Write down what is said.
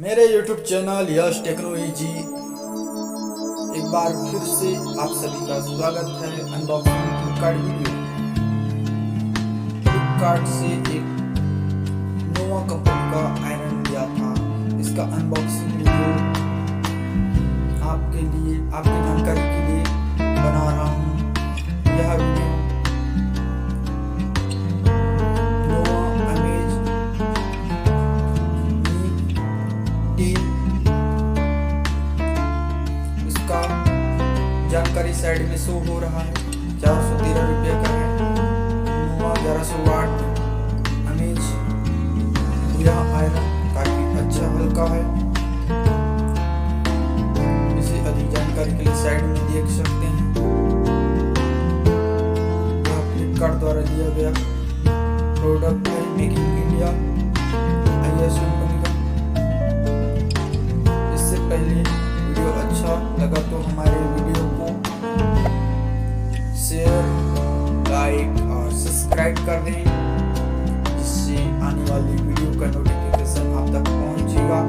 मेरे YouTube channel यश techno जी एक बार फिर से आप सभी का स्वागत है। Unboxing Flipkart video. फ्लिपकार्ट से एक नोवा कंपनी का आयरन लिया था। इसका अनबॉक्सिंग वीडियो आपके लिए, आपकी जानकारी के लिए बना रहा हूँ। यह वीडियो इसका जानकारी साइड में शो हो रहा है। 413 रुपये का है। 1100 वाट अमेज। यह आयरन काफी अच्छा हल्का है। इसे अधिक जानकारी के लिए साइड में देख सकते हैं। यह फ्लिपकार्ट द्वारा दिया गया प्रोडक्ट है, make in India IS company का। इससे पहले वीडियो अच्छा लगा तो हमारे वीडियो को शेयर, लाइक और सब्सक्राइब कर दें, जिससे आने वाली वीडियो का नोटिफिकेशन आप तक पहुंचेगा।